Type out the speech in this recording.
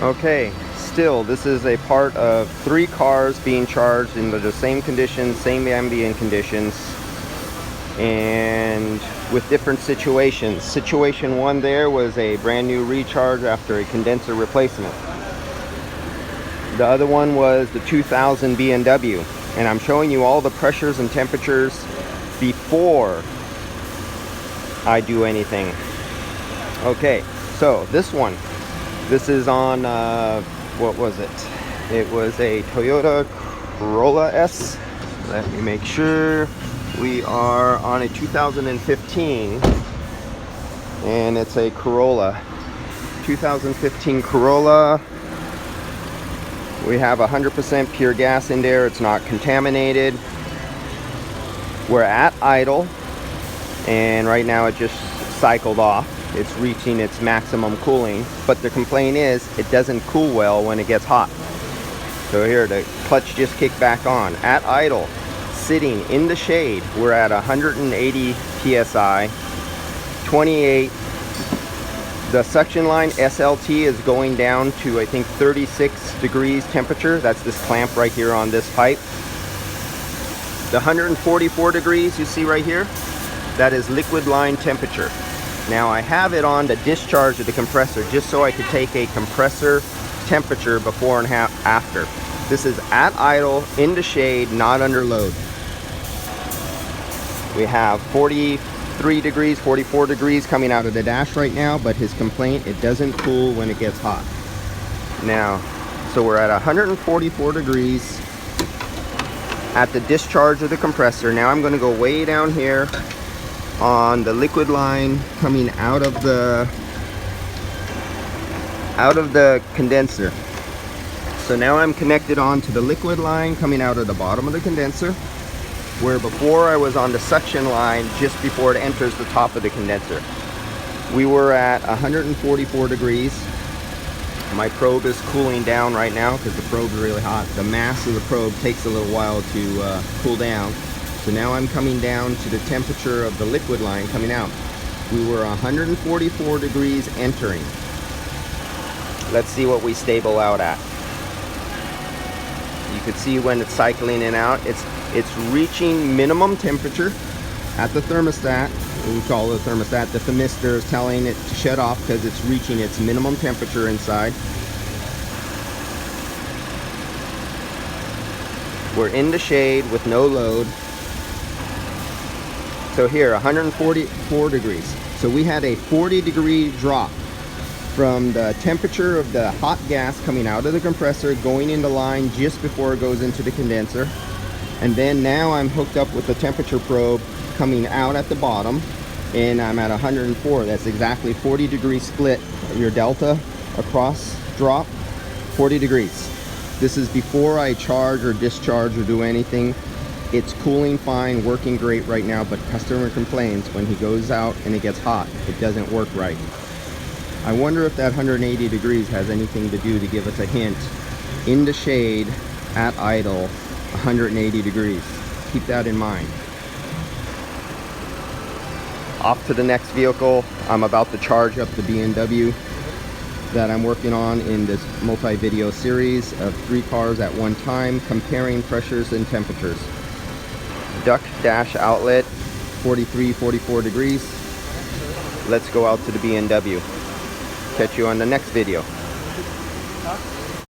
Okay, still, this is a part of 3 cars being charged in the same conditions, same ambient conditions, and with different situations. Situation 1 there was a brand new recharge after a condenser replacement. The other one was the 2000 BMW, and I'm showing you all the pressures and temperatures before I do anything. Okay, so this is on, what was it? It was a Toyota Corolla S. Let me make sure. We are on a 2015, and it's a Corolla. 2015 Corolla. We have 100% pure gas in there. It's not contaminated. We're at idle, and right now it just cycled off. It's reaching its maximum cooling, but the complaint is it doesn't cool well when it gets hot. So here, the clutch just kicked back on. At idle, sitting in the shade, we're at 180 psi, 28. The suction line SLT is going down to, I think, 36 degrees temperature. That's this clamp right here on this pipe. The 144 degrees you see right here, that is liquid line temperature. Now I have it on the discharge of the compressor just so I could take a compressor temperature before and after. This is at idle, in the shade, not under load. We have 43 degrees, 44 degrees coming out of the dash right now, but his complaint, it doesn't cool when it gets hot. Now, so we're at 144 degrees at the discharge of the compressor. Now I'm going to go way down here on the liquid line coming out of the condenser. So now I'm connected on to the liquid line coming out of the bottom of the condenser, where before I was on the suction line just before it enters the top of the condenser. We were at 144 degrees. My probe is cooling down right now because the probe is really hot. The mass of the probe takes a little while to cool down. So now I'm coming down to the temperature of the liquid line coming out. We were 144 degrees entering. Let's see what we stable out at. You can see when it's cycling in and out, it's reaching minimum temperature at the thermostat. We call it a thermostat. The thermistor is telling it to shut off because it's reaching its minimum temperature inside. We're in the shade with no load. So here, 144 degrees. So we had a 40-degree drop from the temperature of the hot gas coming out of the compressor going into line just before it goes into the condenser. And then now I'm hooked up with the temperature probe coming out at the bottom, and I'm at 104. That's exactly 40-degree split. Your delta across drop, 40 degrees. This is before I charge or discharge or do anything. It's cooling fine, working great right now, but customer complains when he goes out and it gets hot, it doesn't work right. I wonder if that 180 degrees has anything to do to give us a hint. In the shade, at idle, 180 degrees. Keep that in mind. Off to the next vehicle. I'm about to charge up the BMW that I'm working on in this multi-video series of 3 cars at one time, comparing pressures and temperatures. Duck dash outlet, 43, 44 degrees. Let's go out to the BMW. Catch you on the next video.